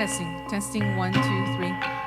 Testing 1, 2, 3.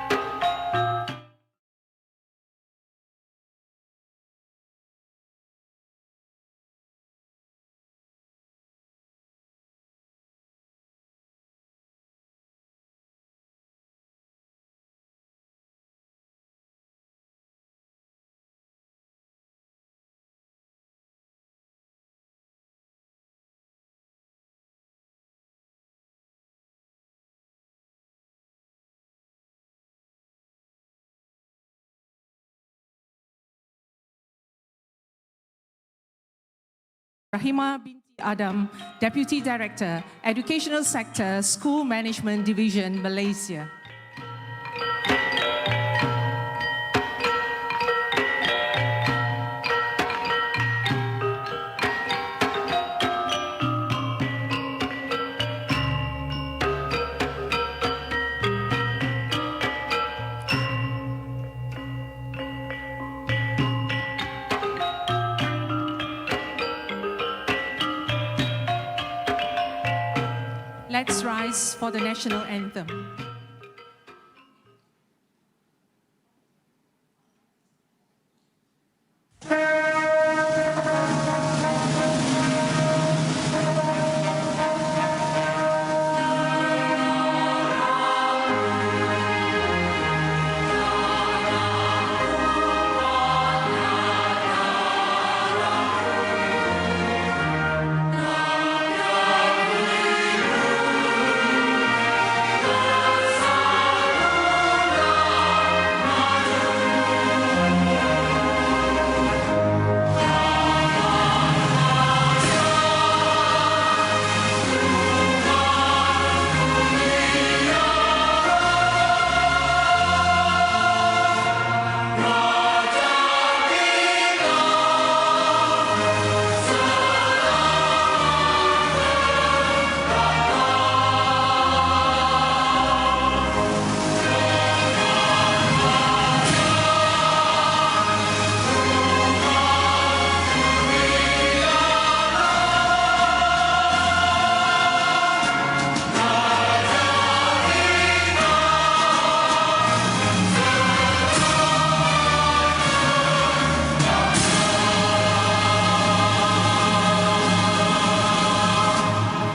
Rahima binti Adam, Deputy Director, Educational Sector, School Management Division, Malaysia. Let's rise for the national anthem.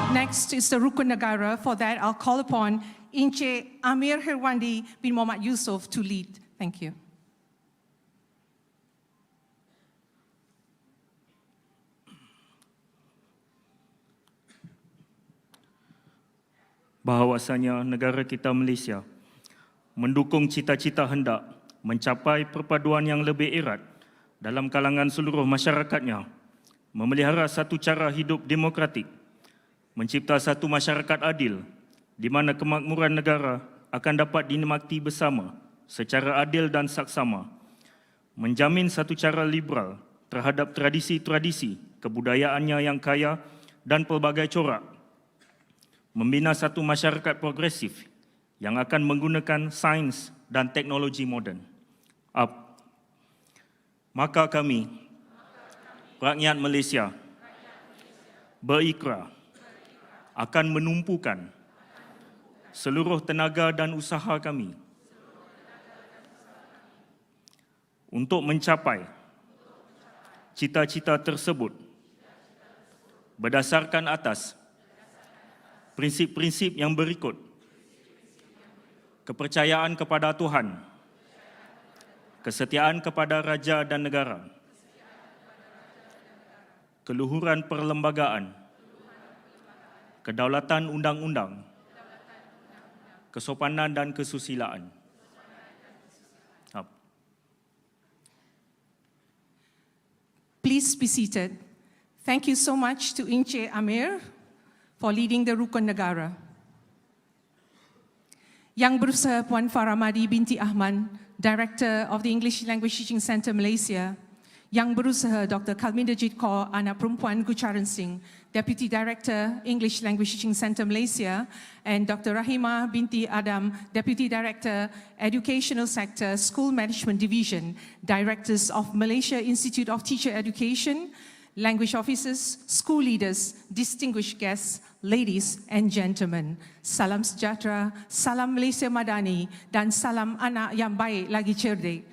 Next is the Rukun Negara. For that, I'll call upon Encik Amir Herwandi bin Muhammad Yusof to lead. Thank you. Bahawasanya negara kita Malaysia mendukung cita-cita hendak mencapai perpaduan yang lebih erat dalam kalangan seluruh masyarakatnya, memelihara satu cara hidup demokratik, mencipta satu masyarakat adil di mana kemakmuran negara akan dapat dinikmati bersama secara adil dan saksama, menjamin satu cara liberal terhadap tradisi-tradisi kebudayaannya yang kaya dan pelbagai corak, membina satu masyarakat progresif yang akan menggunakan sains dan teknologi moden. Maka kami, rakyat Malaysia, berikrar akan menumpukan seluruh tenaga dan usaha kami untuk mencapai cita-cita tersebut berdasarkan atas prinsip-prinsip yang berikut: kepercayaan kepada Tuhan, kesetiaan kepada raja dan negara, keluhuran perlembagaan, kedaulatan undang-undang, kesopanan dan kesusilaan. Please be seated. Thank you so much to Encik Amir for leading the Rukun Negara. Yang Berusaha Puan Faramadi binti Ahmad, Director of the English Language Teaching Centre Malaysia. Yang Berusaha Dr. Kalminderjit Kaur Anak Perempuan Gucharan Singh, Deputy Director, English Language Teaching Centre Malaysia, and Dr. Rahima binti Adam, Deputy Director, Educational Sector, School Management Division, Directors of Malaysia Institute of Teacher Education, language officers, school leaders, distinguished guests, ladies and gentlemen. Salam sejahtera, salam Malaysia Madani, dan salam anak yang baik lagi cerdik.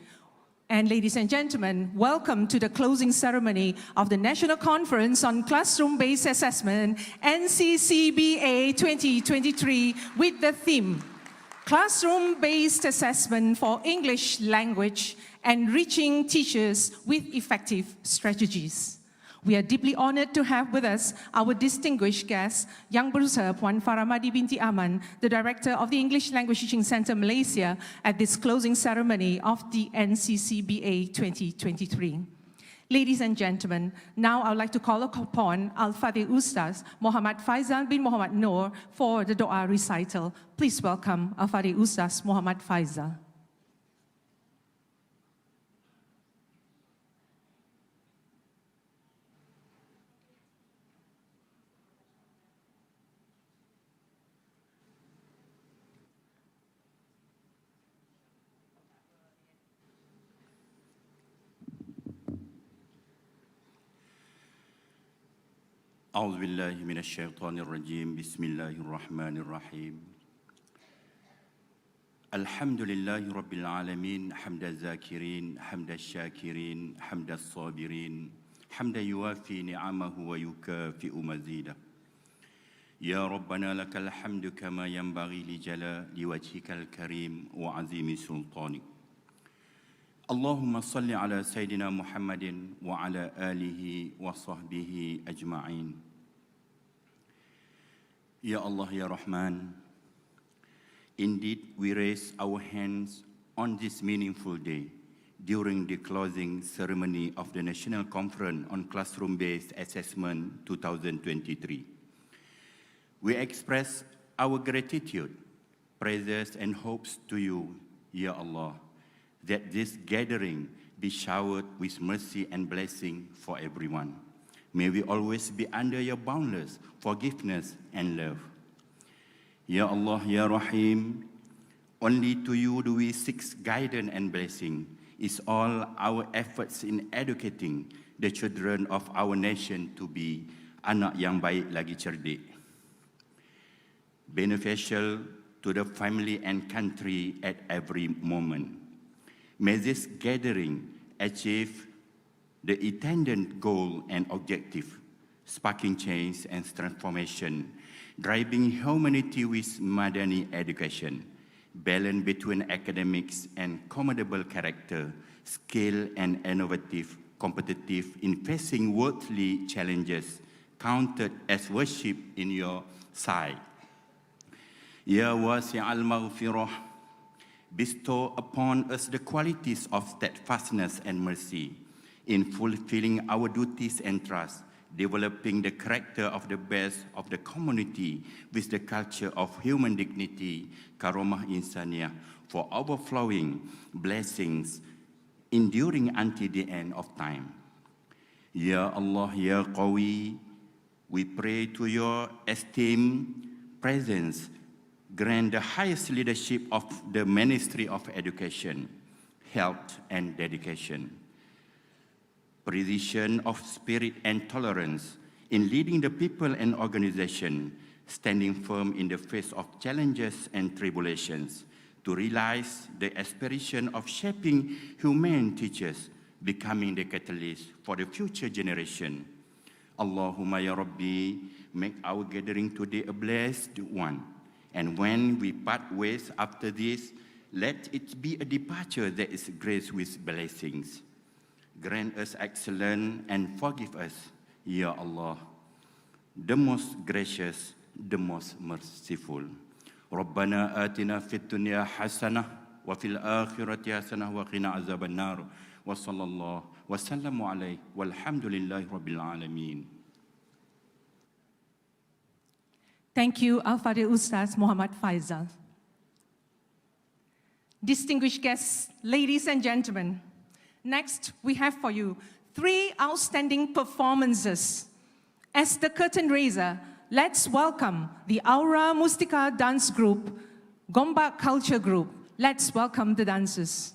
And ladies and gentlemen, welcome to the closing ceremony of the National Conference on Classroom-Based Assessment, NCCBA 2023, with the theme, Classroom-Based Assessment for English Language, Enriching Teachers with Effective Strategies. We are deeply honored to have with us our distinguished guest, Yang Berusaha Puan Faramadi binti Ahman, the Director of the English Language Teaching Center Malaysia, at this closing ceremony of the NCCBA 2023. Ladies and gentlemen, now I would like to call upon Al-Fadhil Ustaz Muhammad Faizal bin Muhammad Noor for the Dua recital. Please welcome Al-Fadhil Ustaz Muhammad Faizal. أعوذ بالله من الشيطان الرجيم بسم الله الرحمن الرحيم الحمد لله رب العالمين حمد الذاكرين حمد الشاكرين حمد الصابرين حمد يوافي نعمه ويكافئ مزيده يا ربنا لك الحمد كما ينبغي لجلال وجهك الكريم وعظيم سلطانك اللهم صل على سيدنا محمد وعلى آله وصحبه أجمعين. Ya Allah, Ya Rahman, indeed we raise our hands on this meaningful day during the closing ceremony of the National Conference on Classroom-Based Assessment 2023. We express our gratitude, praises and hopes to you, Ya Allah, that this gathering be showered with mercy and blessing for everyone. May we always be under your boundless forgiveness and love. Ya Allah, Ya Rahim, only to you do we seek guidance and blessing. Is all our efforts in educating the children of our nation to be anak yang baik lagi cerdik, beneficial to the family and country at every moment. May this gathering achieve the intended goal and objective, sparking change and transformation, driving humanity with Madani education, balance between academics and commendable character, skill and innovative, competitive in facing worldly challenges, counted as worship in your sight. Ya wasi'al maghfirah, bestow upon us the qualities of steadfastness and mercy in fulfilling our duties and trust, developing the character of the best of the community with the culture of human dignity, karamah insaniyah, for overflowing blessings enduring until the end of time. Ya Allah, Ya Qawi, we pray to your esteemed presence, grant the highest leadership of the Ministry of Education, Health and Dedication, precision of spirit and tolerance in leading the people and organization, standing firm in the face of challenges and tribulations, to realize the aspiration of shaping humane teachers, becoming the catalyst for the future generation. Allahumma ya Rabbi, make our gathering today a blessed one. And when we part ways after this, let it be a departure that is graced with blessings. Grant us excellence and forgive us, Ya Allah, the most gracious, the most merciful. Rabbana atina fid dunya hasanah wa fil akhirati hasanah wa qina azaban nar wa sallallahu wa sallamu alayhi walhamdulillahi rabbil alamin. Thank you, Al-Fadhil Ustaz Muhammad Faizal. Distinguished guests, ladies and gentlemen, next we have for you 3 outstanding performances. As the curtain raiser, let's welcome the Aura Mustika Dance Group, Gombak Culture Group. Let's welcome the dancers.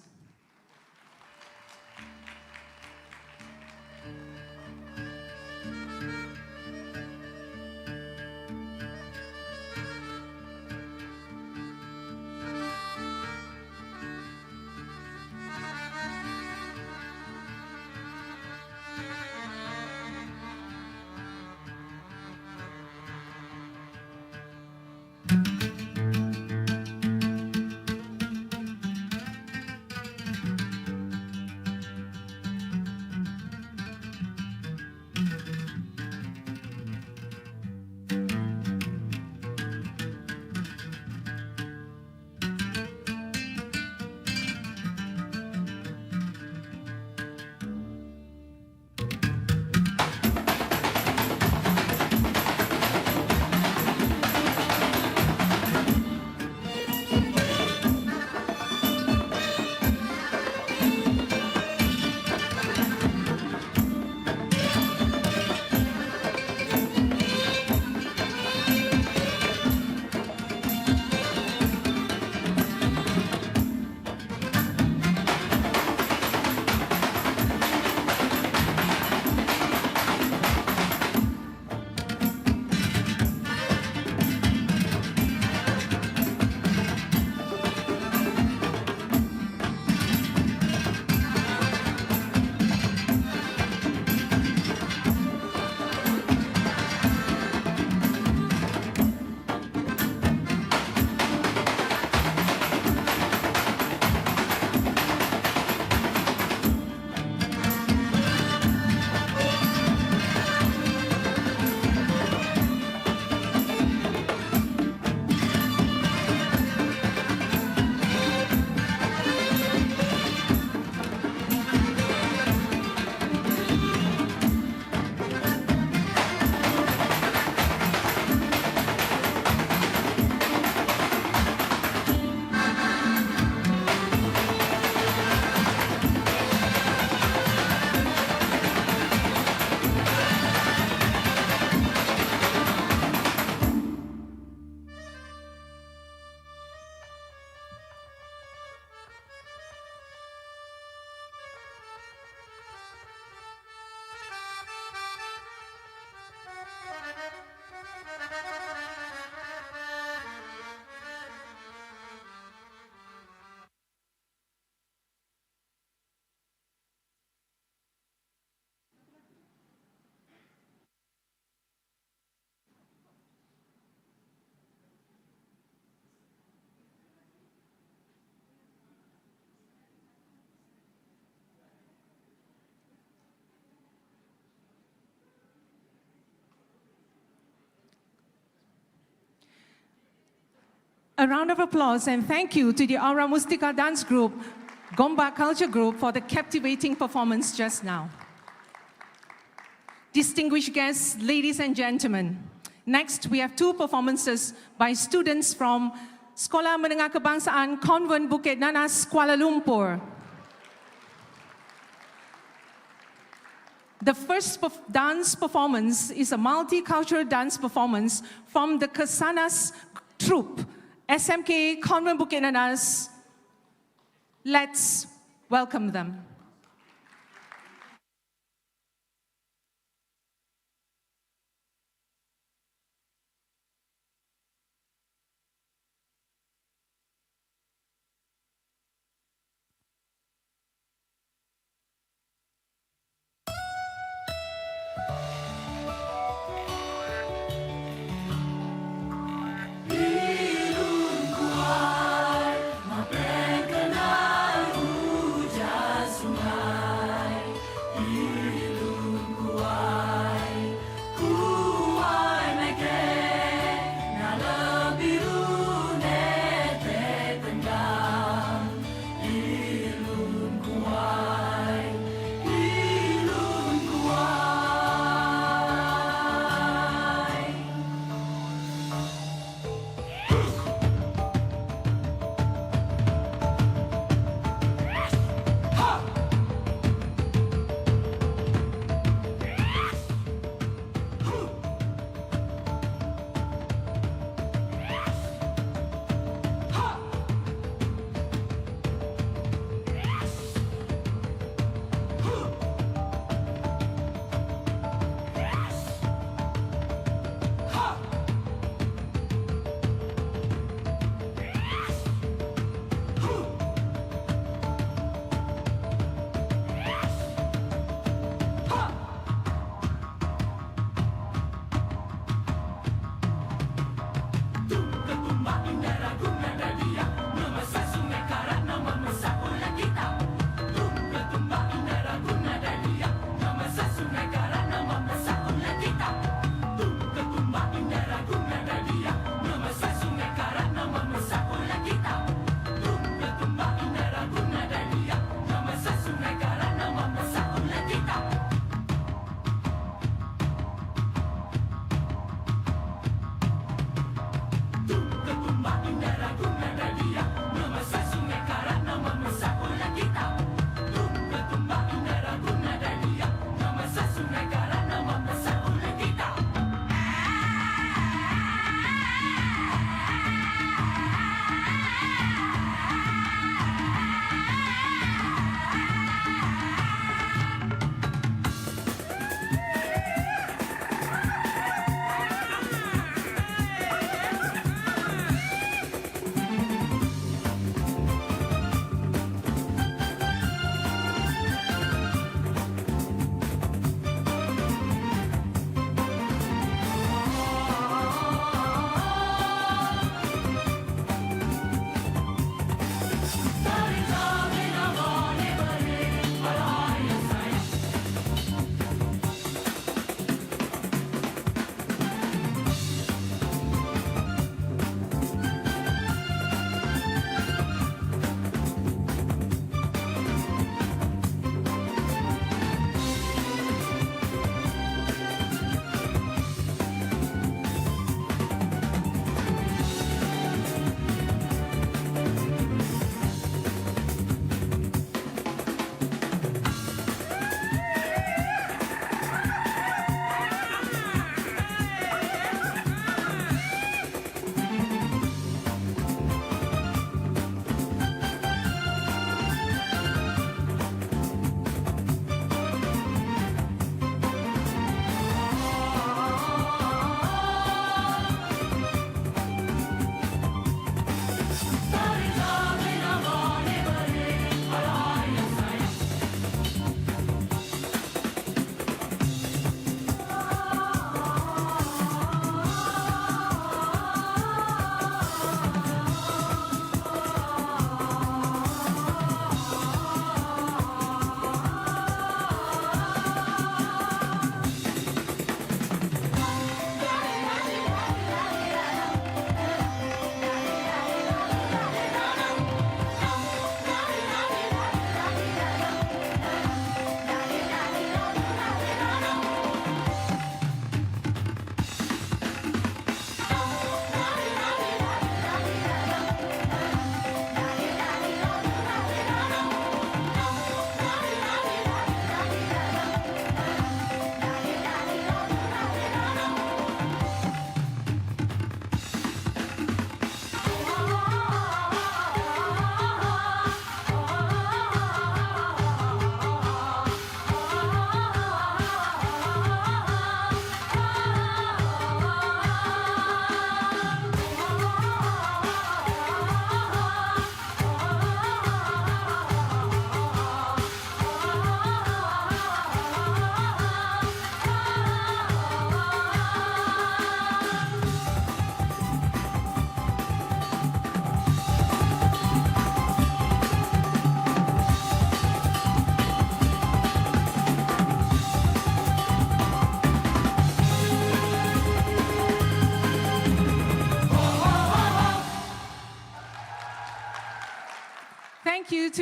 A round of applause and thank you to the Aura Mustika Dance Group, Gombak Culture Group for the captivating performance just now. Distinguished guests, ladies and gentlemen, next we have two performances by students from Sekolah Menengah Kebangsaan Konvent Bukit Nanas, Kuala Lumpur. The first dance performance is a multicultural dance performance from the Kesanas troupe, SMK Konvent Bukit Nanas. Let's welcome them. Mapen kenal hujas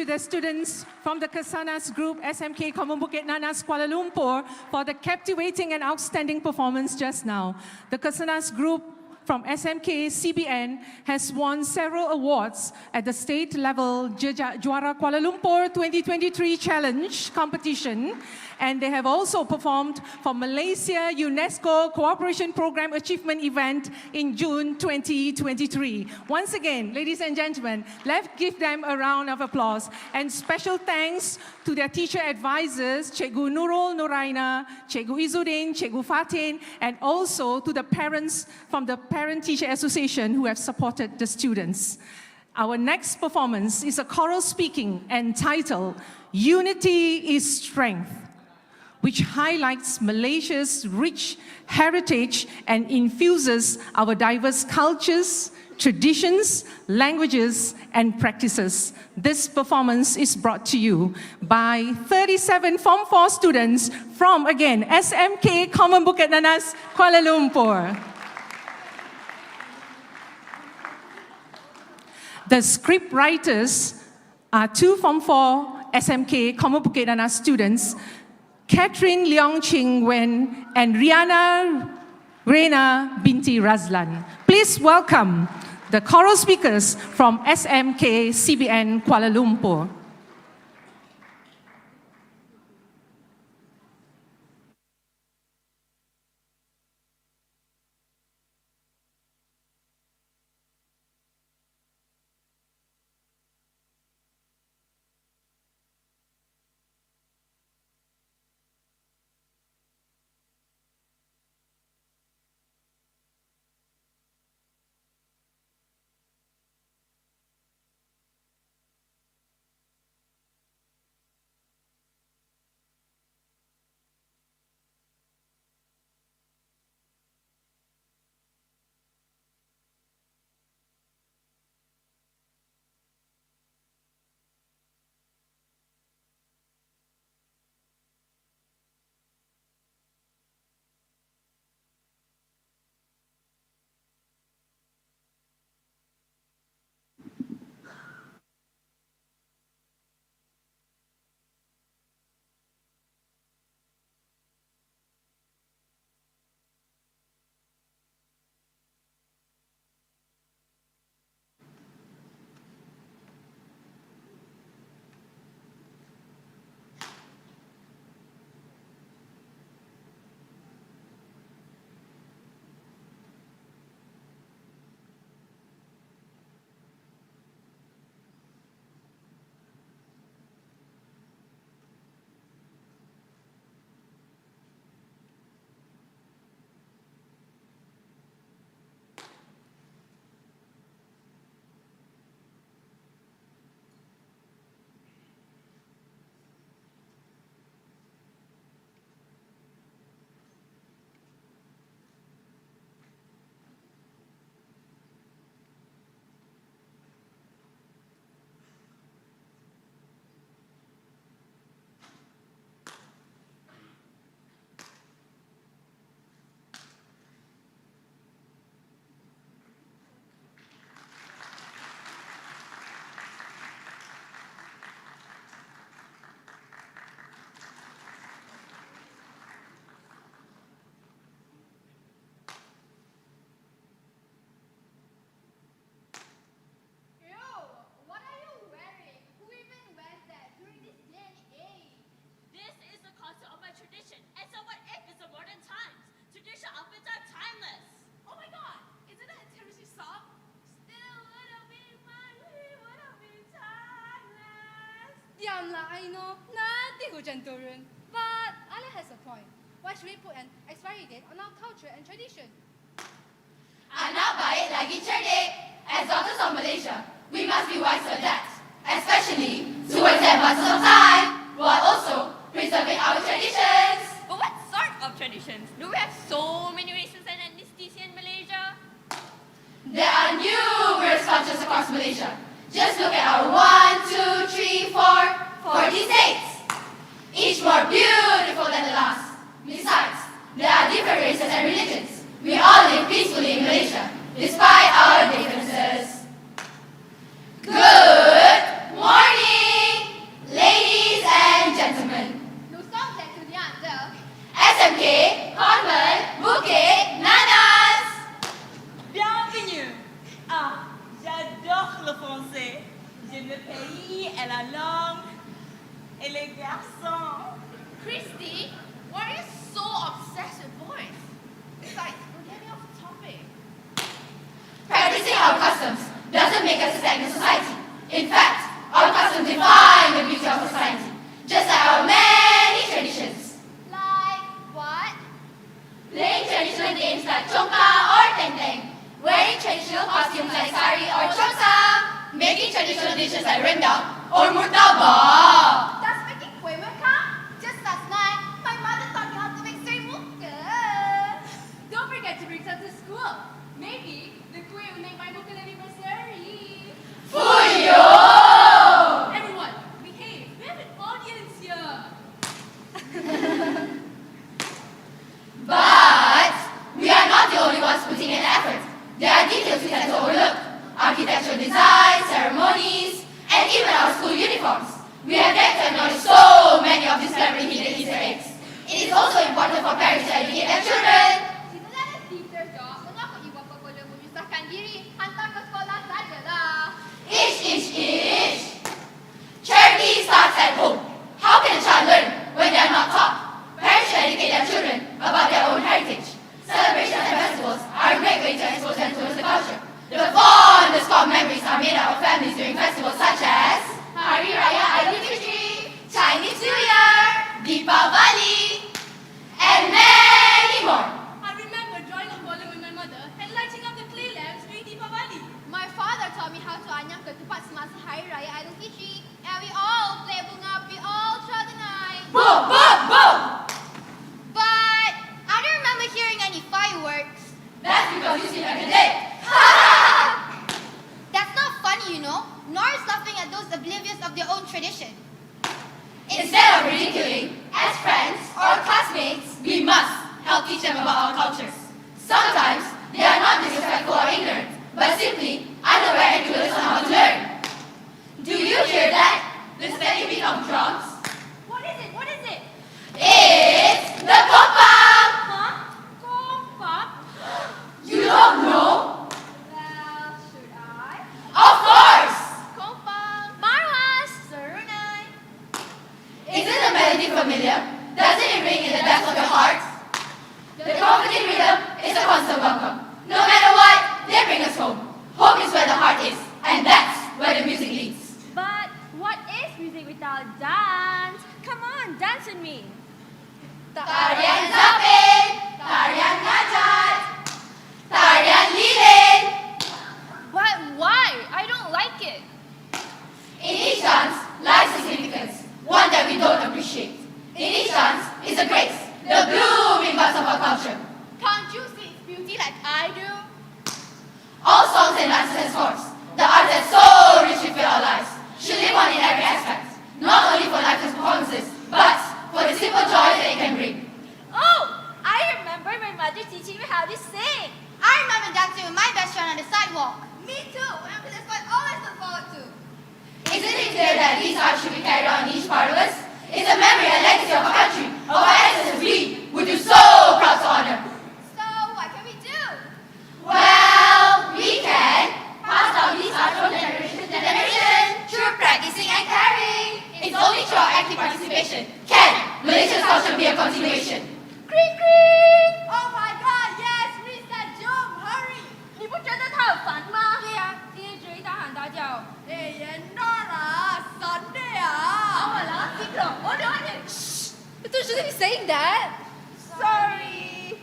the students from the Kasanas Group, SMK Common Bukit Nanas, Kuala Lumpur, for the captivating and outstanding performance just now. The Kasanas Group from SMK CBN has won several awards at the state level Juara Kuala Lumpur 2023 Challenge competition, and they have also performed for Malaysia UNESCO Cooperation Program Achievement Event in June 2023. Once again, ladies and gentlemen, let's give them a round of applause. And special thanks to their teacher advisors, Cikgu Nurul Nuraina, Cikgu Izzuddin, Cikgu Fatin, and also to the parents from the Parent-Teacher Association who have supported the students. Our next performance is a choral speaking entitled Unity is Strength, which highlights Malaysia's rich heritage and infuses our diverse cultures, traditions, languages, and practices. This performance is brought to you by 37 Form 4 students from, again, SMK Common Bukit Nanas, Kuala Lumpur. The script writers are 2 Form 4 SMK Common Bukit Nanas students, Catherine Leong Ching Wen and Riana Reina Binti Razlan. Please welcome the choral speakers from SMK CBN Kuala Lumpur. I know, nothing hujan turun. But Ali has a point. Why should we put an expiry date on our culture and tradition? Anak baik lagi cerdik. As daughters of Malaysia, we must be wise to adapt, especially towards the advances of time, while also preserving our traditions. But what sort of traditions? Do we have so many races and ethnicities in Malaysia? There are numerous cultures across Malaysia. Just look at our 1, 2, 3, 4, 40 states, each more beautiful than the last. Besides, there are different races and religions. We all live peacefully in Malaysia, despite our differences. Good morning! Christy, why are you so obsessed with boys? Besides, we're getting off topic. Practicing our customs doesn't make us a stagnant society. In fact, our customs define the beauty of society, just like our many traditions. Like what? Playing traditional games like chongka or teng-teng, wearing traditional costumes like sari or cheongsam, making traditional dishes like rendang or murtabak. Does making kueh count? Just last night, my mother taught me how to make serimukka. Don't forget to bring some to school. Maybe the kueh will make my book anniversary. Fuyo! Everyone, behave. We have an audience here. But we are not the only ones putting in effort. There are details we tend to overlook. Architectural design, ceremonies, and even our school uniforms. We have yet to acknowledge so many of these cleverly hidden Easter eggs. It is also important for parents to educate their children. Itulah teacher dok. Mengapa ibu bapa boleh menyusahkan diri? Hantar ke sekolah sajalah. Ish. Charity starts at home. How can a child learn when they are not taught? Parents should educate their children about their own heritage. Celebrations and festivals are a great way to expose and influence the culture. The fondest core memories are made out of families during festivals such as Hari Raya Aidilfitri, Chinese New Year, Deepavali, and many more. I remember drawing a bowling with my mother and lighting up the clay lamps during Deepavali. My father taught me how to anyam ketupat semasa Hari Raya Aidilfitri, and we all play bunga api all throughout the night. Boom, boom, boom! But I don't remember hearing any fireworks. That's because you sleep every day. That's not funny, you know. Nor is laughing at those oblivious of their own tradition. Instead of ridiculing, as friends or classmates, we must help teach them about our cultures. Sometimes they are not disrespectful or ignorant, but simply unaware and clueless on how to learn. Do you hear that? The steady beat of drums? What is it? What is it? It's the kompang! Huh? Kompak? You don't know? Well, should I? Of course! Kompak. Marwas. Serunai. Isn't the melody familiar? Doesn't it ring in the depths of your heart? The comforting rhythm is a constant welcome. No matter what, they bring us home. Home is where the heart is, and that's where the music leads. But what is music without dance? Come on, dance with me. Tarian Zapin, Tarian Najat, Tarian Lilin. But why? I don't like it. In each dance lies significance, one that we don't appreciate. In each dance is a grace, the blooming buds of our culture. Can't you see its beauty like I do? All songs and dances and scores, the art that so richly fill our lives, should live on in every aspect, not only for lifeless performances, but for the simple joy that it can bring. Oh, I remember my mother teaching me how to sing. I remember dancing with my best friend on the sidewalk. Me too, and that's what I always look forward to. Isn't it clear that these arts should be carried on in each part of us? It's a memory and legacy of our country, of our ancestors we would do so proud to honor. So, what can we do? Well, we can pass down these arts from generation to generation through practicing and carrying. It's only through our active participation can Malaysia's culture be a continuation. Kring kring! Oh my god, yes! Risa, jom, hurry! 你不觉得它很烦吗？对呀，今天只一大喊大叫。哎呀，那啦，神的啊！我了，听懂，我了解。You shouldn't be saying that. Sorry.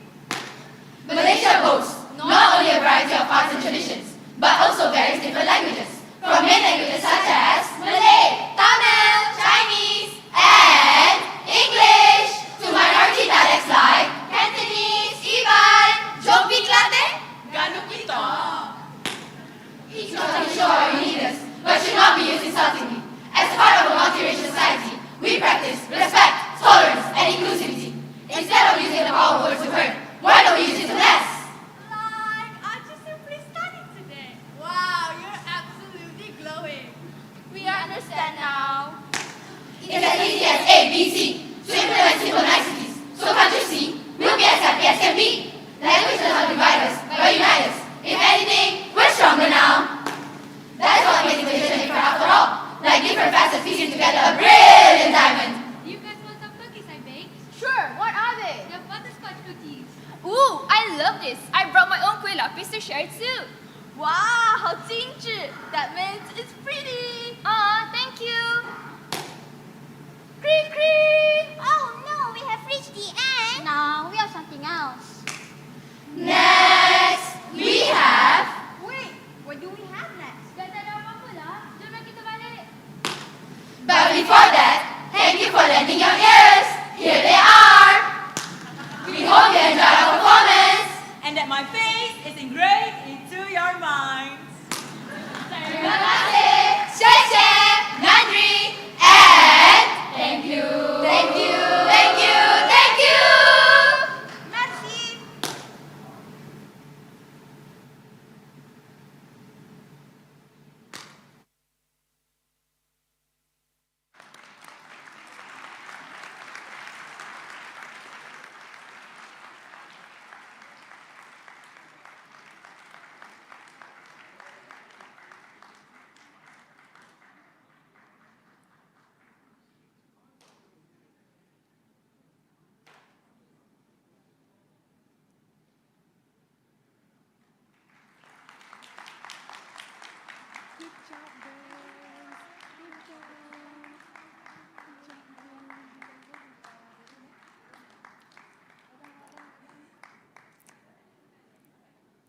Malaysia boasts not only a variety of arts and traditions, but also various different languages, from main languages such as Malay, Tamil, Chinese, and English, to minority dialects like Cantonese, Iban, Jopi Klate, Ganupito. Each not only show our uniqueness, but should not be used insultingly. As part of a multiracial society, we practice respect, tolerance, and inclusivity. Instead of using the power of words to hurt, why don't we use it to bless? Like, aren't you simply stunning today? Wow, you're absolutely glowing. We understand now. It's as easy as A, B, C to implement simple niceties. So can't you see? We'll be as happy as can be. Language does not divide us, but unite us. If anything, we're stronger now. That's what makes Malaysia different after all. Like different facets piecing together a brilliant diamond. shirt too. Wow, how 精致. That means it's pretty. Aw, thank you. Cream, cream. Oh no, we have reached the end. No, we have something else. Next, we have... Wait, what do we have next? Dah tak ada apa-apa lah. Jom kita balik. But before that, thank you for lending your ears. Here they are. We hope you enjoyed our performance. And that my face is engraved into your minds. Terima kasih. Sheshe, Nandri, and thank you. Thank you. Thank you. Thank you. Merci.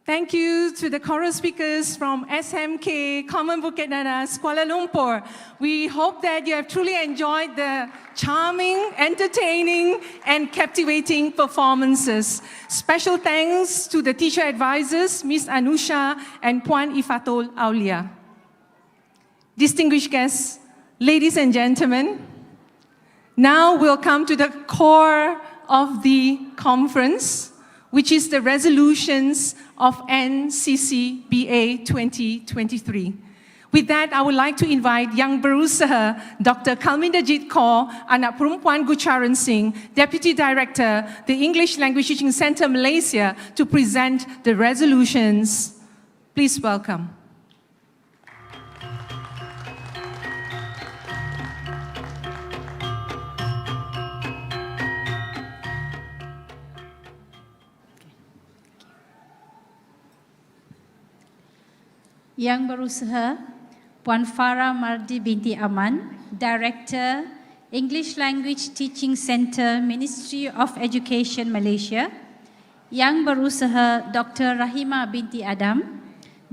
Thank you to the choral speakers from SMK, Common Bukit Nanas, Kuala Lumpur. We hope that you have truly enjoyed the charming, entertaining, and captivating performances. Special thanks to the teacher advisors, Ms. Anusha and Puan Ifatul Aulia. Distinguished guests, ladies and gentlemen, now we'll come to the core of the conference, which is the resolutions of Nccba 2023. With that, I would like to invite Yang Berusaha, Dr. Kalmindajit Kaur, Anak Perempuan Gucharan Singh, Deputy Director, the English Language Teaching Centre Malaysia, to present the resolutions. Please welcome. Yang Berusaha, Puan Farah Mardi binti Aman, Director, English Language Teaching Centre, Ministry of Education Malaysia. Yang Berusaha, Dr. Rahima binti Adam,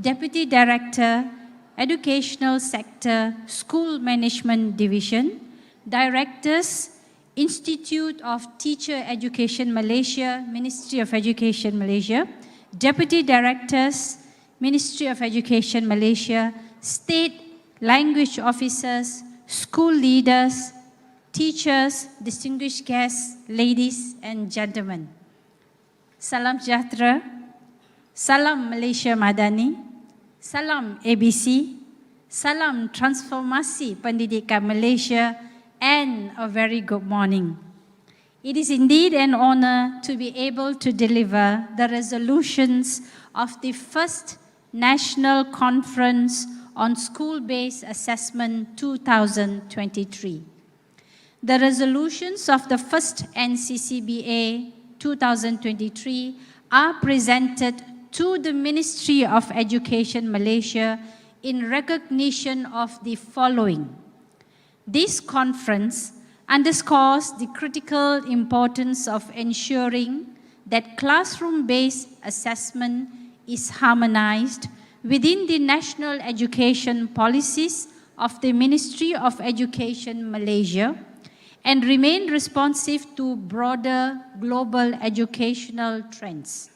Deputy Director, Educational Sector, School Management Division. Directors, Institute of Teacher Education Malaysia, Ministry of Education Malaysia. Deputy Directors, Ministry of Education Malaysia, State Language Officers, School Leaders, Teachers, distinguished guests, ladies and gentlemen. Salam sejahtera, salam Malaysia Madani, salam ABC, salam transformasi pendidikan Malaysia, and a very good morning. It is indeed an honor to be able to deliver the resolutions of the first National Conference on School-Based Assessment 2023. The resolutions of the first Nccba 2023 are presented to the Ministry of Education Malaysia in recognition of the following. This conference underscores the critical importance of ensuring that classroom-based assessment is harmonized within the national education policies of the Ministry of Education Malaysia and remain responsive to broader global educational trends.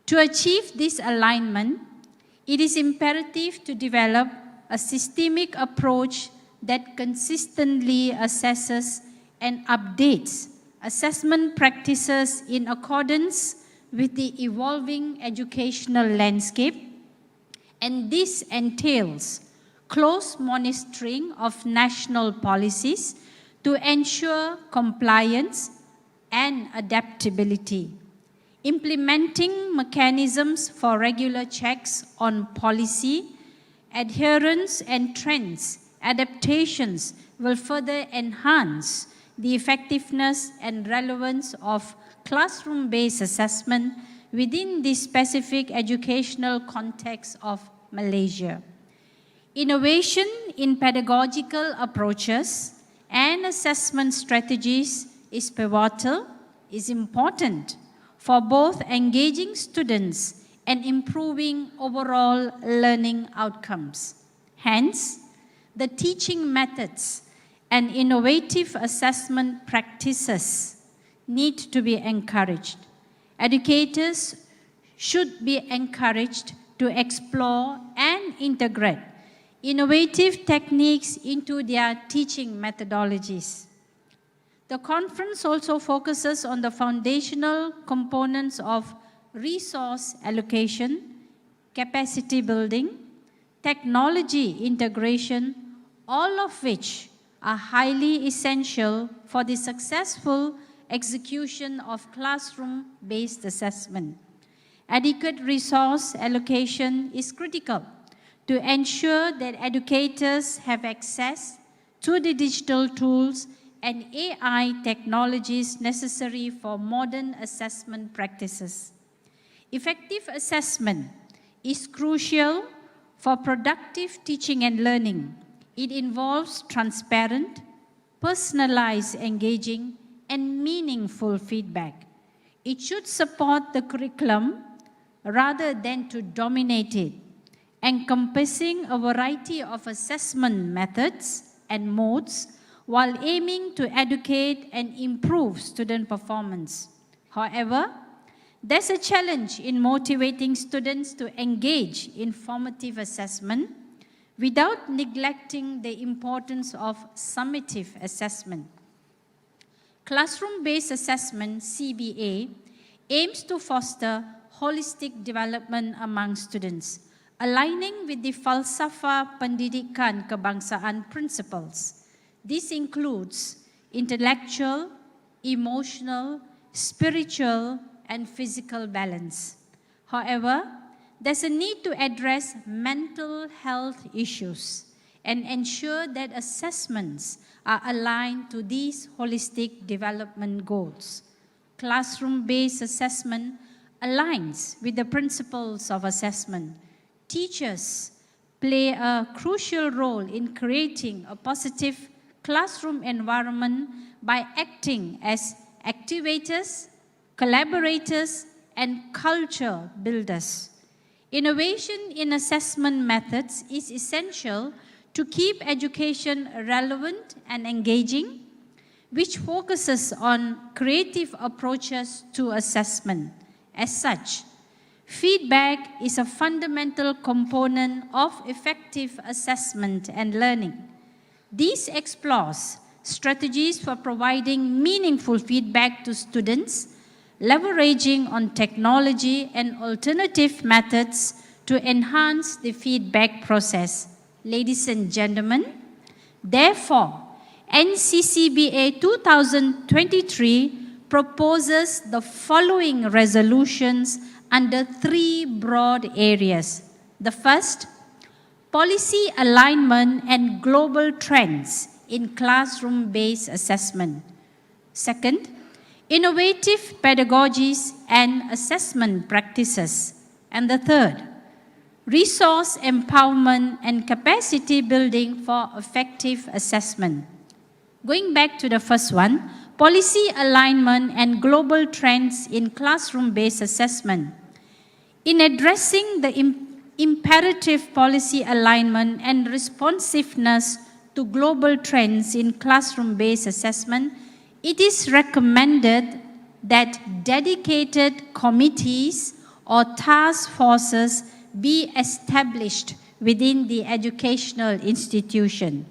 To achieve this alignment, it is imperative to develop a systemic approach that consistently assesses and updates assessment practices in accordance with the evolving educational landscape, and this entails close monitoring of national policies to ensure compliance and adaptability, implementing mechanisms for regular checks on policy, adherence and trends, adaptations will further enhance the effectiveness and relevance of classroom-based assessment within the specific educational context of Malaysia. Innovation in pedagogical approaches and assessment strategies is pivotal, is important for both engaging students and improving overall learning outcomes. Hence, the teaching methods and innovative assessment practices need to be encouraged. Educators should be encouraged to explore and integrate innovative techniques into their teaching methodologies. The conference also focuses on the foundational components of resource allocation, capacity building, technology integration, all of which are highly essential for the successful execution of classroom-based assessment. Adequate resource allocation is critical to ensure that educators have access to the digital tools and AI technologies necessary for modern assessment practices. Effective assessment is crucial for productive teaching and learning. It involves transparent, personalized, engaging, and meaningful feedback. It should support the curriculum rather than to dominate it, encompassing a variety of assessment methods and modes while aiming to educate and improve student performance. However, there's a challenge in motivating students to engage in formative assessment without neglecting the importance of summative assessment. Classroom-based assessment, CBA, aims to foster holistic development among students, aligning with the falsafah pendidikan kebangsaan principles. This includes intellectual, emotional, spiritual, and physical balance. However, there's a need to address mental health issues and ensure that assessments are aligned to these holistic development goals. Classroom-based assessment aligns with the principles of assessment. Teachers play a crucial role in creating a positive classroom environment by acting as activators, collaborators, and culture builders. Innovation in assessment methods is essential to keep education relevant and engaging, which focuses on creative approaches to assessment. As such, feedback is a fundamental component of effective assessment and learning. This explores strategies for providing meaningful feedback to students, leveraging on technology and alternative methods to enhance the feedback process. Ladies and gentlemen, therefore, Nccba 2023 proposes the following resolutions under 3 broad areas. The first, policy alignment and global trends in classroom-based assessment. Second, innovative pedagogies and assessment practices. And the third, resource empowerment and capacity building for effective assessment. Going back to the first one, policy alignment and global trends in classroom-based assessment. In addressing the imperative policy alignment and responsiveness to global trends in classroom-based assessment, it is recommended that dedicated committees or task forces be established within the educational institution.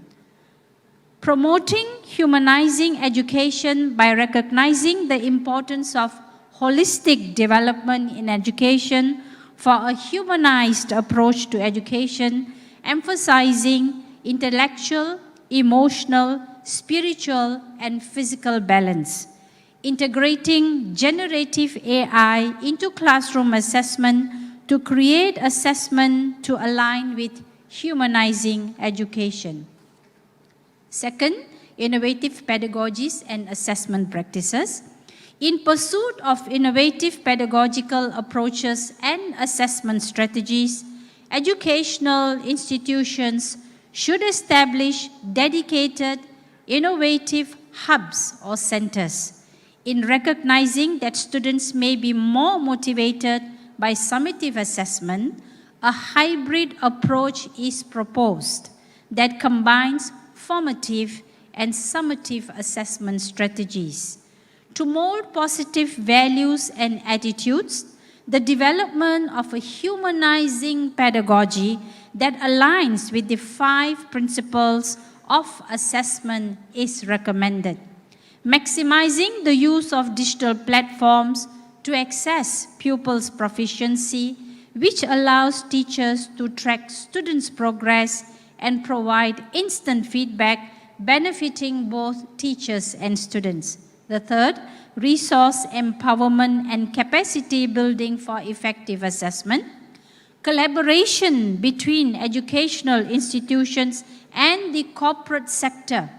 Promoting humanizing education by recognizing the importance of holistic development in education for a humanized approach to education, emphasizing intellectual, emotional, spiritual, and physical balance. Integrating generative AI into classroom assessment to create assessment to align with humanizing education. Second, innovative pedagogies and assessment practices. In pursuit of innovative pedagogical approaches and assessment strategies, educational institutions should establish dedicated, innovative hubs or centers. In recognizing that students may be more motivated by summative assessment, a hybrid approach is proposed that combines formative and summative assessment strategies. To mold positive values and attitudes, the development of a humanizing pedagogy that aligns with the 5 principles of assessment is recommended. Maximizing the use of digital platforms to access pupils' proficiency, which allows teachers to track students' progress and provide instant feedback benefiting both teachers and students. The third, resource empowerment and capacity building for effective assessment. Collaboration between educational institutions and the corporate sector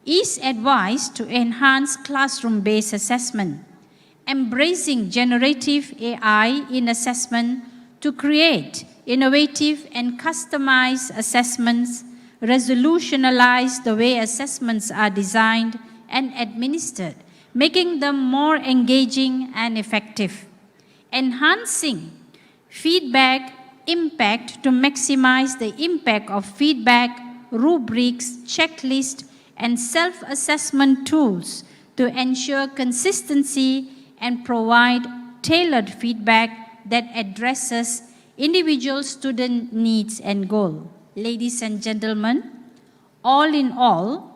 is advised to enhance classroom-based assessment. Embracing generative AI in assessment to create innovative and customized assessments, resolutionalize the way assessments are designed and administered, making them more engaging and effective. Enhancing feedback impact to maximize the impact of feedback, rubrics, checklists, and self-assessment tools to ensure consistency and provide tailored feedback that addresses individual student needs and goals. Ladies and gentlemen, all in all,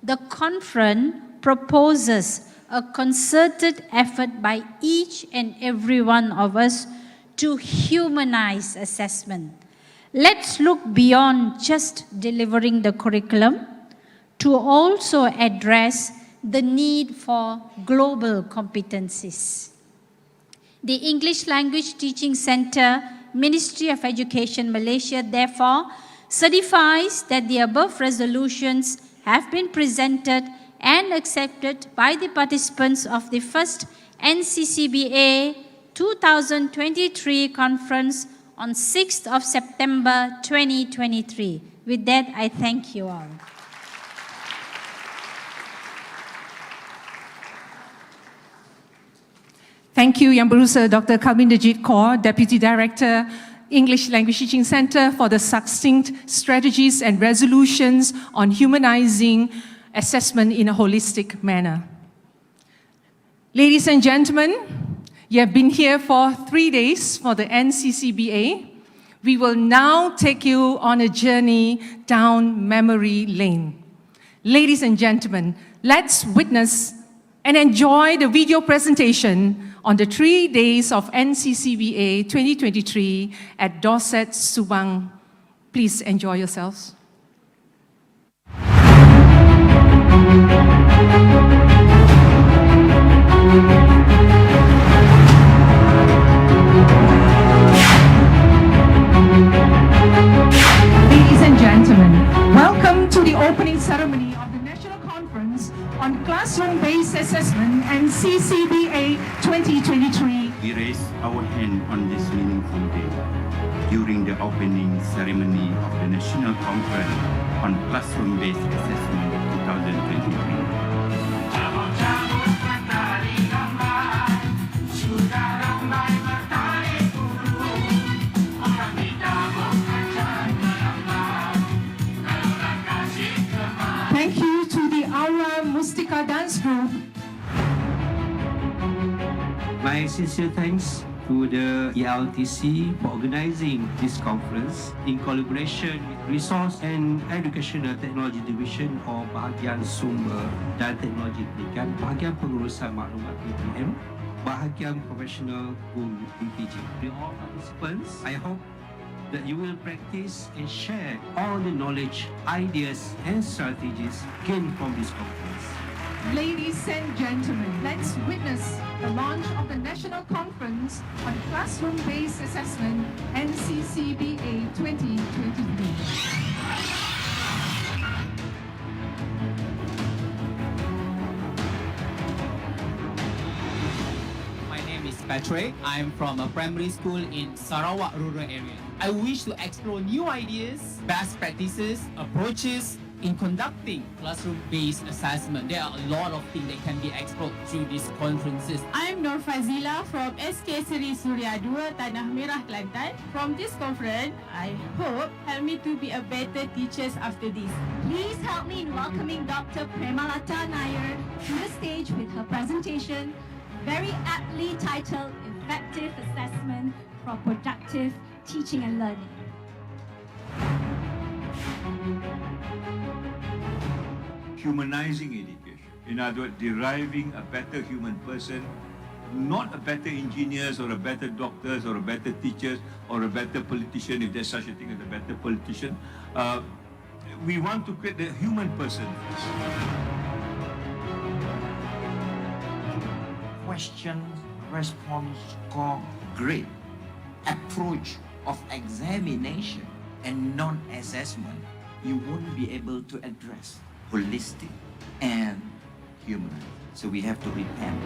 the conference proposes a concerted effort by each and every one of us to humanize assessment. Let's look beyond just delivering the curriculum to also address the need for global competencies. The English Language Teaching Center, Ministry of Education Malaysia, therefore, certifies that the above resolutions have been presented and accepted by the participants of the first NCCBA 2023 conference on 6th of September 2023. With that, I thank you all. Thank you, Yang Berusaha Dr. Kalminderjit Kaur, Deputy Director, English Language Teaching Center, for the succinct strategies and resolutions on humanizing assessment in a holistic manner. Ladies and gentlemen, you have been here for 3 days for the NCCBA. We will now take you on a journey down memory lane. Ladies and gentlemen, let's witness and enjoy the video presentation on the 3 days of NCCBA 2023 at Dorset, Subang. Please enjoy yourselves. Ladies and gentlemen, welcome to the opening ceremony of the National Conference on Classroom-Based Assessment and CCBA 2023. We raise our hand on this meaningful day during the opening ceremony of the National Conference on Classroom-Based Assessment 2023. Thank you to the Aura Mustika Dance Group. My sincere thanks to the ELTC for organizing this conference in collaboration with Resource and Educational Technology Division or Bahagian Sumber dan Teknologi Pendidikan, Bahagian Pengurusan Maklumat PPM, Bahagian Profesional Guru PPG. To all participants, I hope that you will practice and share all the knowledge, ideas, and strategies gained from this conference. Ladies and gentlemen, let's witness the launch of the National Conference on Classroom-Based Assessment NCCBA 2023. Patrick. I'm from a primary school in Sarawak rural area. I wish to explore new ideas, best practices, approaches in conducting classroom-based assessment. There are a lot of things that can be explored through these conferences. I'm Nur Fazila from SK Seri Suria 2, Tanah Merah, Kelantan. From this conference, I hope help me to be a better teacher after this. Please help me in welcoming Dr. Premalata Nair to the stage with her presentation, very aptly titled Effective Assessment for Productive Teaching and Learning. Humanizing education. In other words, deriving a better human person, not a better engineers or a better doctors or a better teachers or a better politician, if there's such a thing as a better politician. We want to create the human person. Question, response, score, grade, approach of examination and non-assessment, you won't be able to address holistic and human. So we have to repent.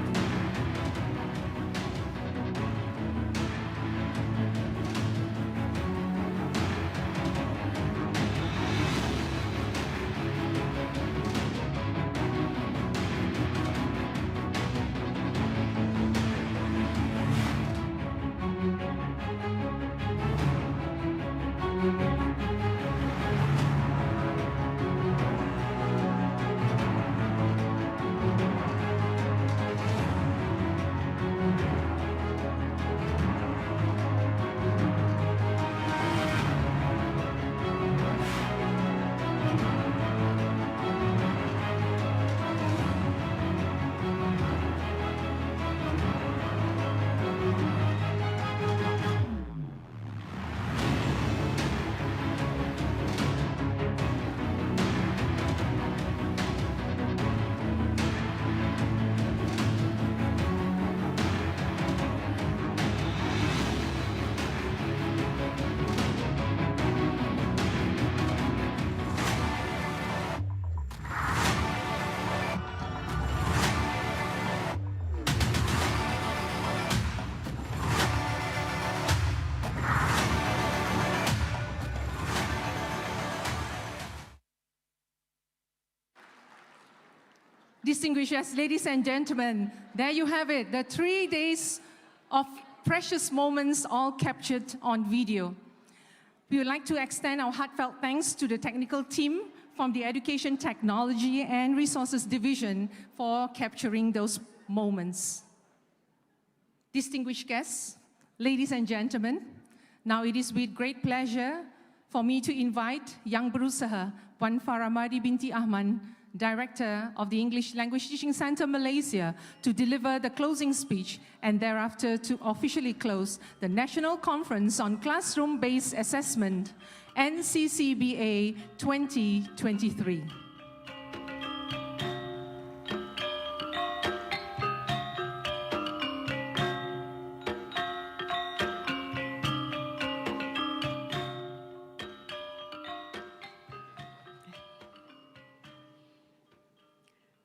Distinguished ladies and gentlemen, there you have it, the 3 days of precious moments all captured on video. We would like to extend our heartfelt thanks to the technical team from the Education Technology and Resources Division for capturing those moments. Distinguished guests, ladies and gentlemen, now it is with great pleasure for me to invite Yang Berusaha, Puan Faramadi binti Ahmad, Director of the English Language Teaching Center Malaysia, to deliver the closing speech and thereafter to officially close the National Conference on Classroom-Based Assessment, NCCBA 2023.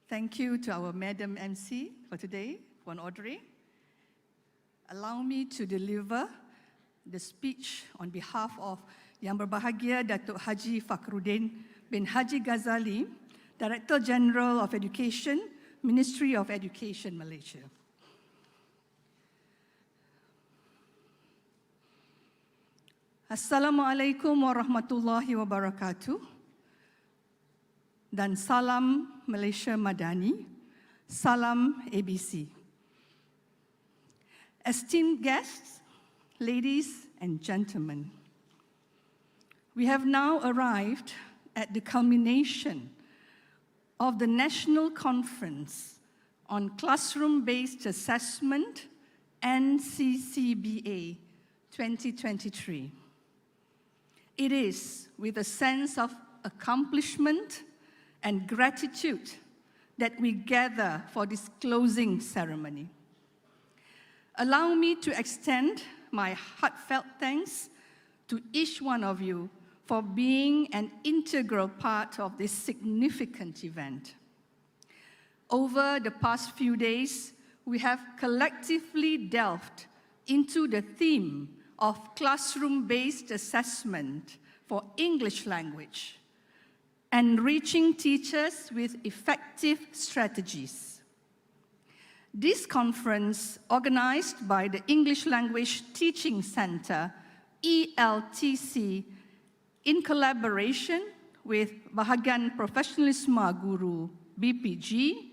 Thank you to our Madam MC for today, Puan Audrey. Allow me to deliver the speech on behalf of Yang Berbahagia Datuk Haji Fakhruddin bin Haji Ghazali, Director General of Education, Ministry of Education, Malaysia. Assalamualaikum warahmatullahi wabarakatuh. Dan salam Malaysia Madani, salam ABC. Esteemed guests, ladies and gentlemen, we have now arrived at the culmination of the National Conference on Classroom-Based Assessment, NCCBA 2023. It is with a sense of accomplishment and gratitude that we gather for this closing ceremony. Allow me to extend my heartfelt thanks to each one of you for being an integral part of this significant event. Over the past few days, we have collectively delved into the theme of classroom-based assessment for English language, enriching teachers with effective strategies. This conference, organized by the English Language Teaching Center, ELTC, in collaboration with Bahagian Profesionalisme Guru, BPG,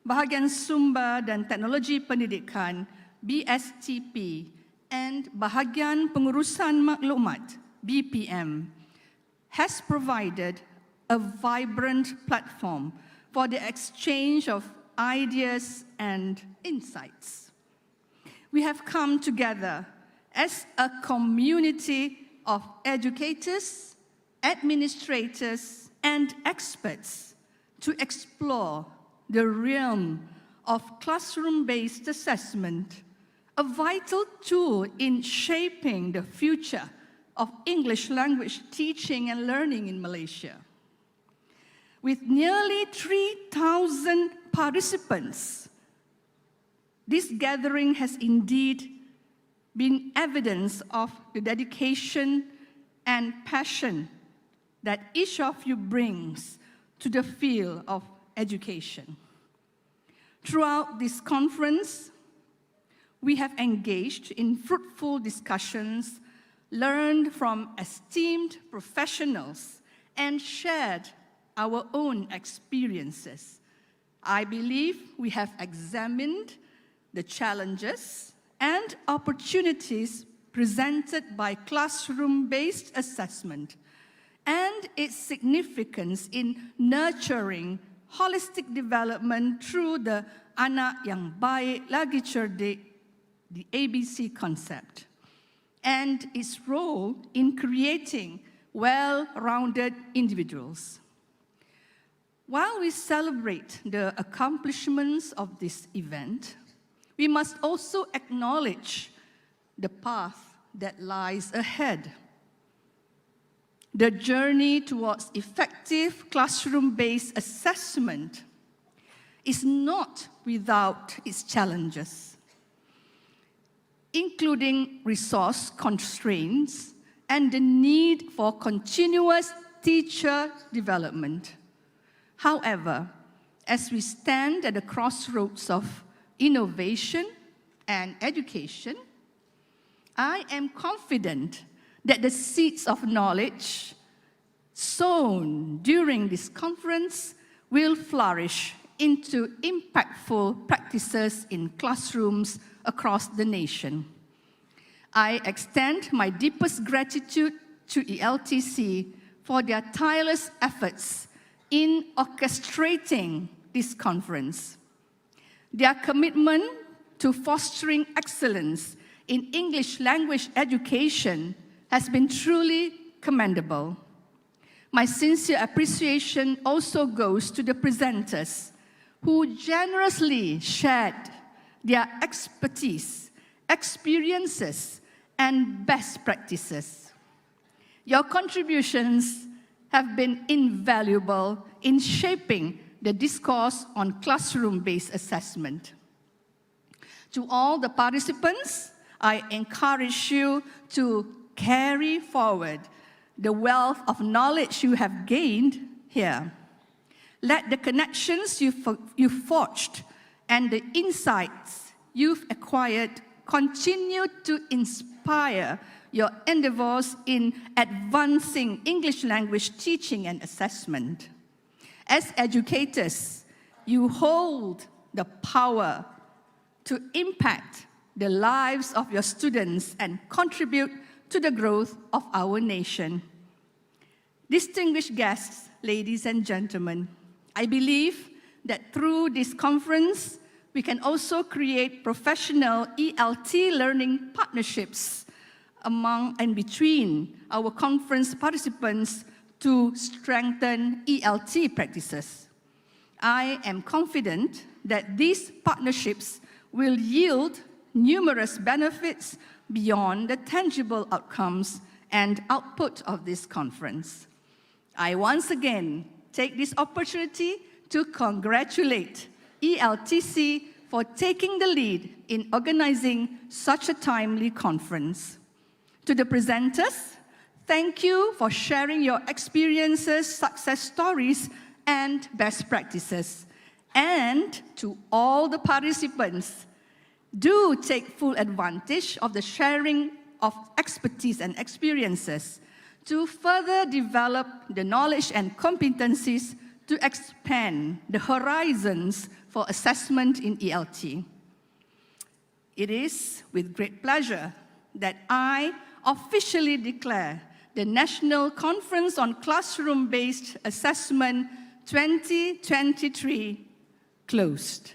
Bahagian Sumber dan Teknologi Pendidikan, BSTP, and Bahagian Pengurusan Maklumat, BPM, has provided a vibrant platform for the exchange of ideas and insights. We have come together as a community of educators, administrators, and experts to explore the realm of classroom-based assessment, a vital tool in shaping the future of English language teaching and learning in Malaysia. With nearly 3,000 participants, this gathering has indeed been evidence of the dedication and passion that each of you brings to the field of education. Throughout this conference, we have engaged in fruitful discussions, learned from esteemed professionals, and shared our own experiences. I believe we have examined the challenges and opportunities presented by classroom-based assessment and its significance in nurturing holistic development through the anak yang baik lagi cerdik, the ABC concept, and its role in creating well-rounded individuals. While we celebrate the accomplishments of this event, we must also acknowledge the path that lies ahead. The journey towards effective classroom-based assessment is not without its challenges, including resource constraints and the need for continuous teacher development. However, as we stand at the crossroads of innovation and education, I am confident that the seeds of knowledge sown during this conference will flourish into impactful practices in classrooms across the nation. I extend my deepest gratitude to ELTC for their tireless efforts in orchestrating this conference. Their commitment to fostering excellence in English language education has been truly commendable. My sincere appreciation also goes to the presenters who generously shared their expertise, experiences, and best practices. Your contributions have been invaluable in shaping the discourse on classroom-based assessment. To all the participants, I encourage you to carry forward the wealth of knowledge you have gained here. Let the connections you've forged and the insights you've acquired continue to inspire your endeavors in advancing English language teaching and assessment. As educators, you hold the power to impact the lives of your students and contribute to the growth of our nation. Distinguished guests, ladies and gentlemen, I believe that through this conference, we can also create professional ELT learning partnerships among and between our conference participants to strengthen ELT practices. I am confident that these partnerships will yield numerous benefits beyond the tangible outcomes and output of this conference. I once again take this opportunity to congratulate ELTC for taking the lead in organizing such a timely conference. To the presenters, thank you for sharing your experiences, success stories, and best practices. And to all the participants, do take full advantage of the sharing of expertise and experiences to further develop the knowledge and competencies to expand the horizons for assessment in ELT. It is with great pleasure that I officially declare the National Conference on Classroom-Based Assessment 2023 closed.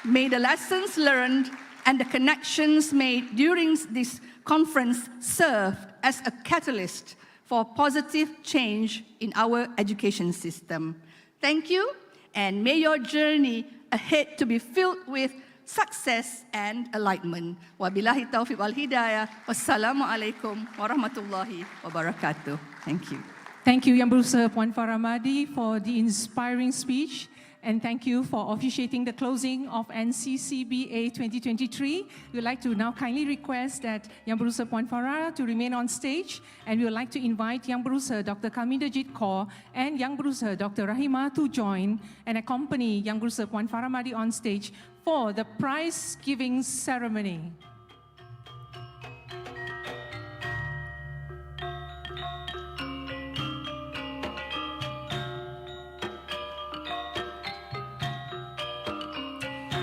May the lessons learned and the connections made during this conference serve as a catalyst for positive change in our education system. Thank you, and may your journey ahead to be filled with success and enlightenment. Wabillahi taufiq wal hidayah. Wassalamualaikum warahmatullahi wabarakatuh. Thank you. Thank you, Yang Berusaha Puan Faramadi, for the inspiring speech. And thank you for officiating the closing of Nccba 2023. We would like to now kindly request that Yang Berusaha Puan Farah to remain on stage, and we would like to invite Yang Berusaha Dr. Kalminderjit Kaur and Yang Berusaha Dr. Rahimah to join and accompany Yang Berusaha Puan Faramadi on stage for the prize-giving ceremony.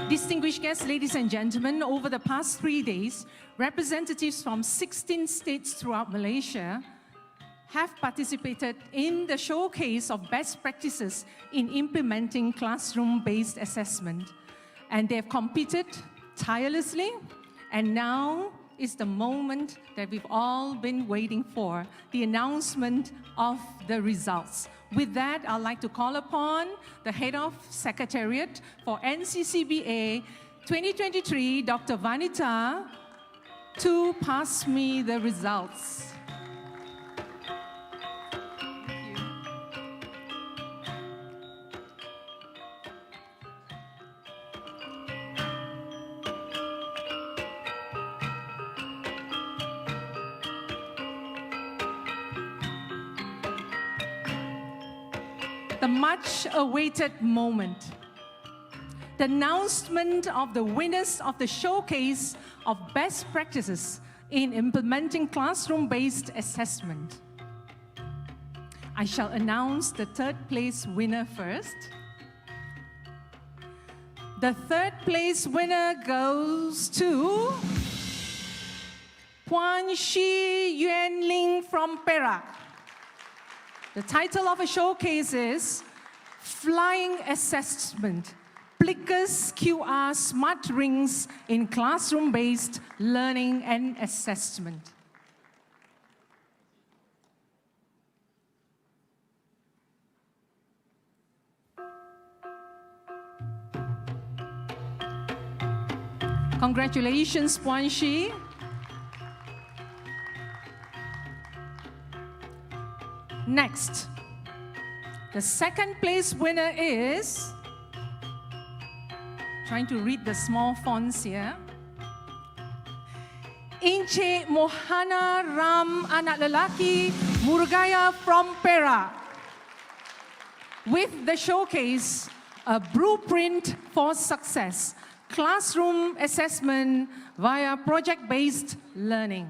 Distinguished guests, ladies and gentlemen, over the past 3 days, representatives from 16 states throughout Malaysia have participated in the showcase of best practices in implementing classroom-based assessment. And they have competed tirelessly, and now is the moment that we've all been waiting for, the announcement of the results. With that, I'd like to call upon the Head of Secretariat for Nccba 2023, Dr. Vanita, to pass me the results. The much-awaited moment, the announcement of the winners of the showcase of best practices in implementing classroom-based assessment. I shall announce the third place winner first. The third place winner goes to Puan Shi Yuanling from Perak. The title of a showcase is Flying Assessment, Plickers QR Smart Rings in Classroom-Based Learning and Assessment. Congratulations, Puan Shi. Next, the second place winner is, trying to read the small fonts here, Encik Mohana Ram Anak Lelaki Murugaya from Perak, with the showcase, A Blueprint for Success, Classroom Assessment via Project-Based Learning.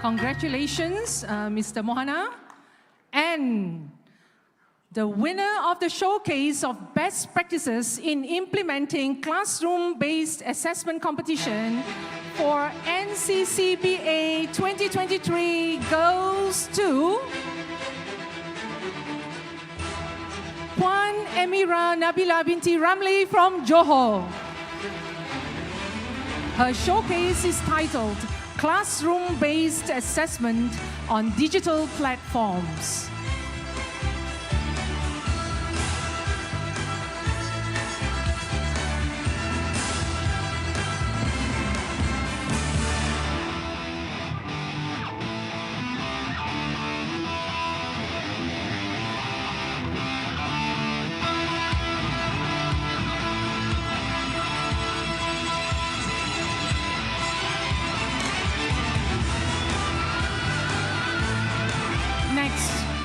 Congratulations, Mr. Mohana. And the winner of the showcase of best practices in implementing classroom-based assessment competition for Nccba 2023 goes to Puan Emira Nabila binti Ramli from Johor. Her showcase is titled Classroom-Based Assessment on Digital Platforms.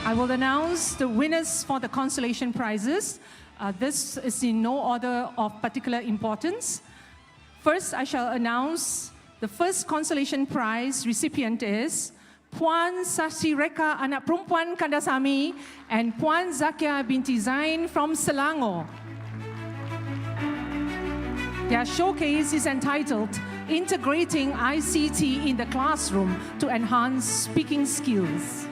I will announce the winners for the consolation prizes. This is in no order of particular importance. First, I shall announce the first consolation prize recipient is Puan Sasireka anak perempuan Kandasami and Puan Zakia binti Zain from Selangor. Their showcase is entitled Integrating ICT in the Classroom to Enhance Speaking Skills.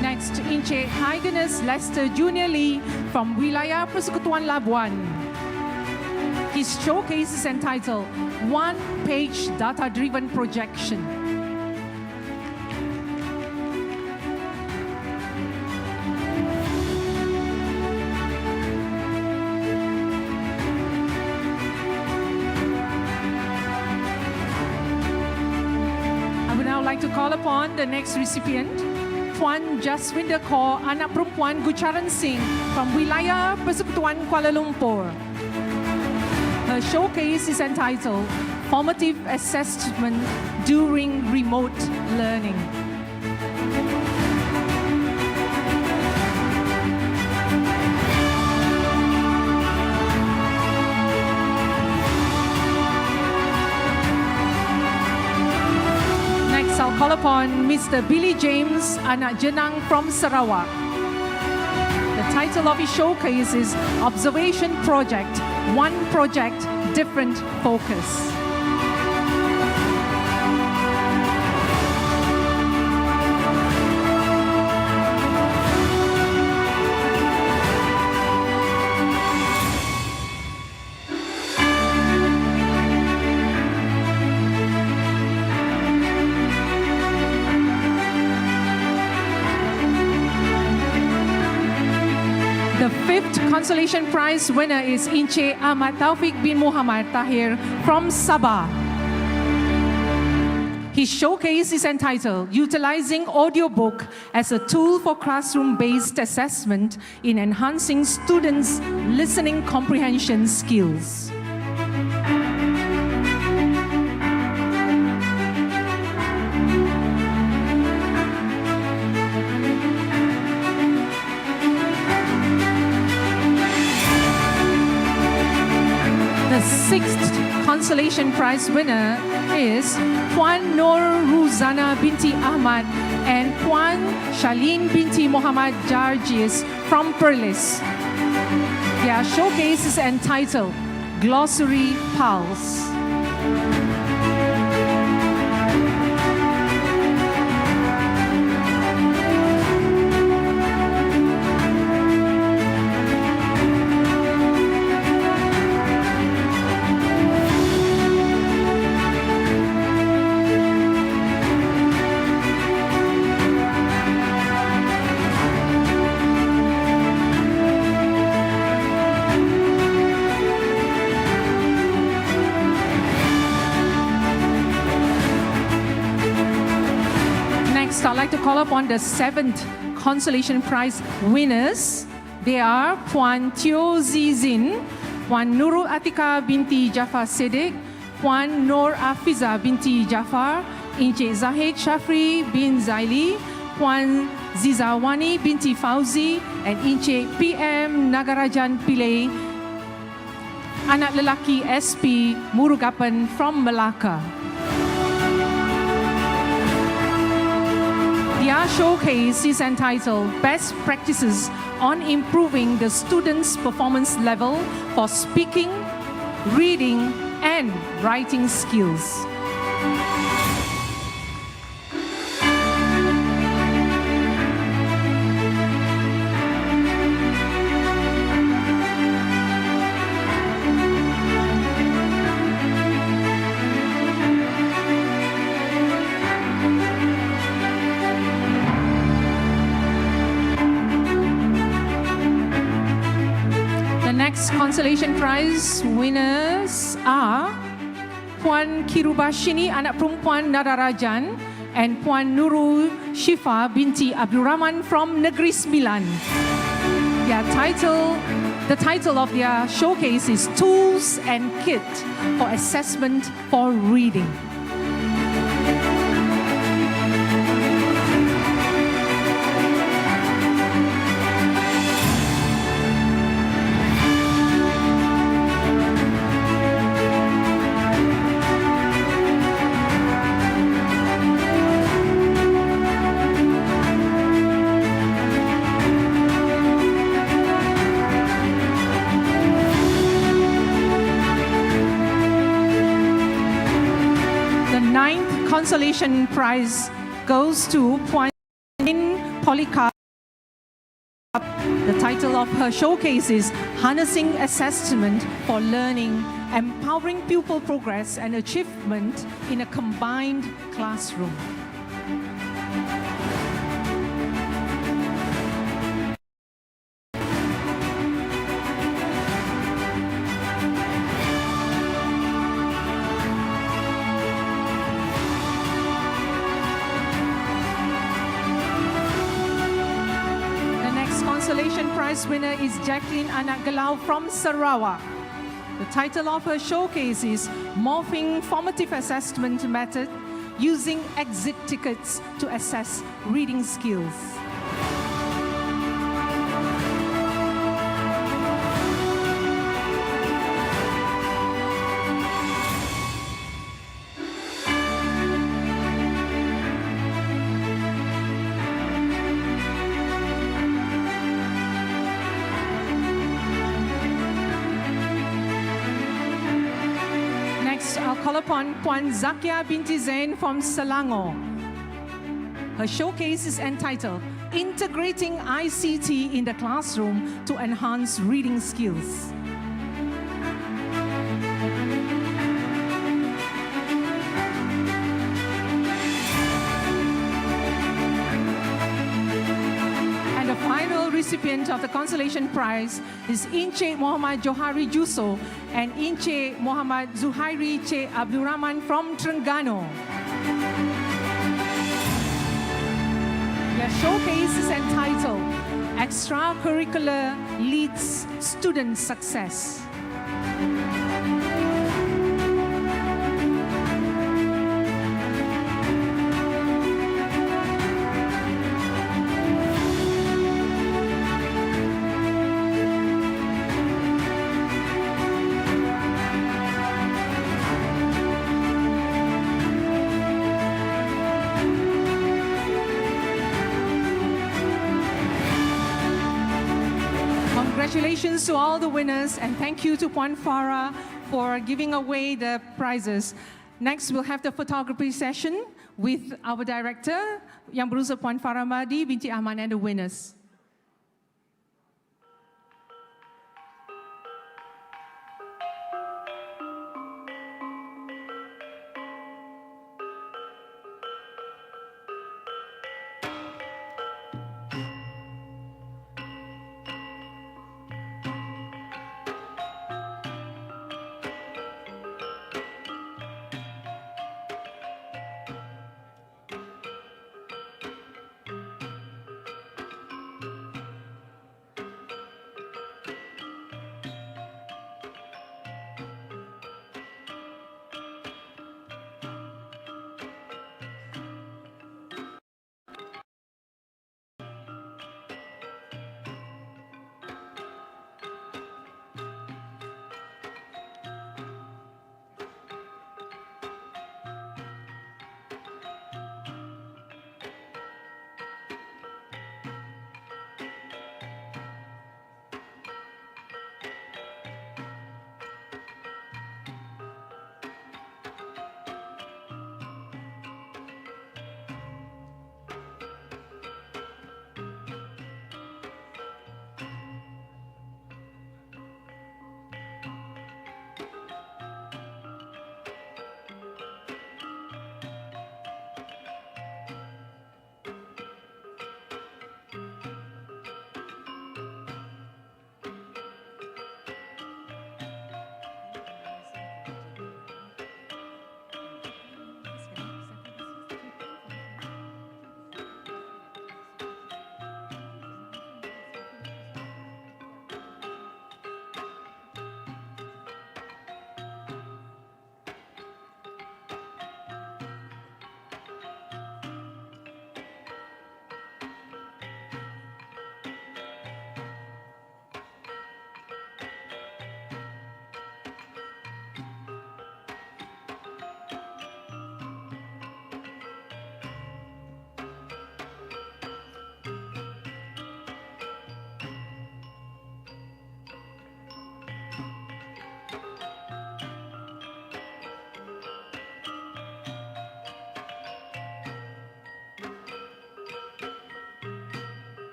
Next, Encik Hyginus Lester Junior Lee from Wilayah Persekutuan Labuan. His showcase is entitled One-Page Data-Driven Projection. I would now like to call upon the next recipient, Puan Jaswinda Kaur, anak perempuan Gucharan Singh from Wilayah Persekutuan Kuala Lumpur. Her showcase is entitled Formative Assessment During Remote Learning. I'll call upon Mr. Billy James, anak Jenang from Sarawak. The title of his showcase is Observation Project, One Project, Different Focus. The fifth consolation prize winner is Encik Ahmad Taufik bin Muhammad Tahir from Sabah. His showcase is entitled Utilizing Audiobook as a Tool for Classroom-Based Assessment in Enhancing Students' Listening Comprehension Skills. The sixth consolation prize winner is Puan Nur Ruzana binti Ahmad and Puan Shalin binti Muhammad Jarjis from Perlis. Their showcase is entitled Glossary Pulse. I'd like to call upon the seventh consolation prize winners. They are Puan Teo Zizin, Puan Nurul Atika binti Jafar Siddiq, Puan Nur Afiza binti Jafar, Encik Zahid Shafri bin Zaili, Puan Zizawani binti Fauzi, and Encik PM Nagarajan Pillai, anak lelaki SP Murugapan from Melaka. Their showcase is entitled Best Practices on Improving the Students' Performance Level for Speaking, Reading, and Writing Skills. Consolation prize winners are Puan Kirubashini, anak perempuan Nadarajan, and Puan Nurul Shifa binti Abdul Rahman from Negeri Sembilan. The title of their showcase is Tools and Kit for Assessment for Reading. Consolation prize goes to Puan Polycarp. The title of her showcase is Harnessing Assessment for Learning, Empowering Pupil Progress and Achievement in a Combined Classroom. Consolation Prize winner is Jacqueline Anak Gelau from Sarawak. The title of her showcase is Morphing Formative Assessment Method Using Exit Tickets to Assess Reading Skills. I'll call upon Puan Zakia binti Zain from Selangor. Her showcase is entitled Integrating ICT in the Classroom to Enhance Reading Skills. And the final recipient of the Consolation Prize is Encik Muhammad Johari Juso and Encik Muhammad Zuhairi Cik Abdul Rahman from Terengganu. Their showcase is entitled Extracurricular Leads Student Success. Congratulations to all the winners, and thank you to Puan Farah for giving away the prizes. Next, we'll have the photography session with our director, Yang Berusaha Puan Farah Mahdi binti Ahmad, and the winners.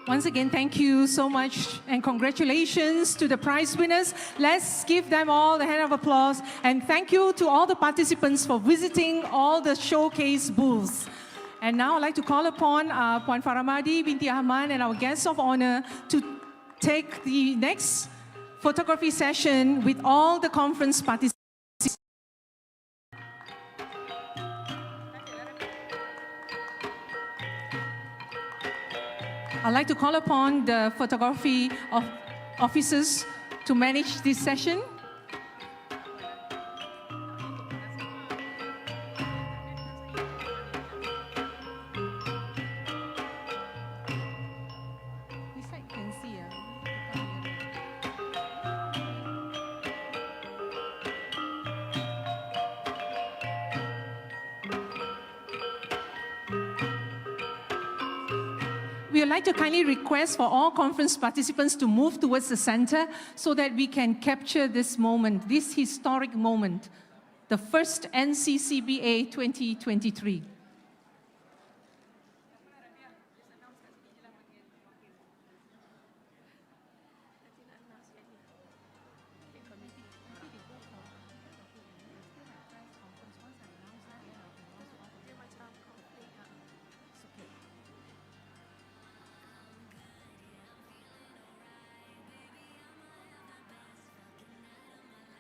Once again, thank you so much and congratulations to the prize winners. Let's give them all a hand of applause. And thank you to all the participants for visiting all the showcase booths. And now I'd like to call upon Puan Faramadi binti Ahmad and our guests of honor to take the next photography session with all the conference participants. I'd like to call upon the photography officers to manage this session. We would like to kindly request for all conference participants to move towards the center so that we can capture this moment, this historic moment, the first Nccba 2023.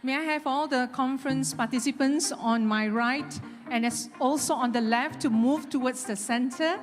May I have all the conference participants on my right and also on the left to move towards the center?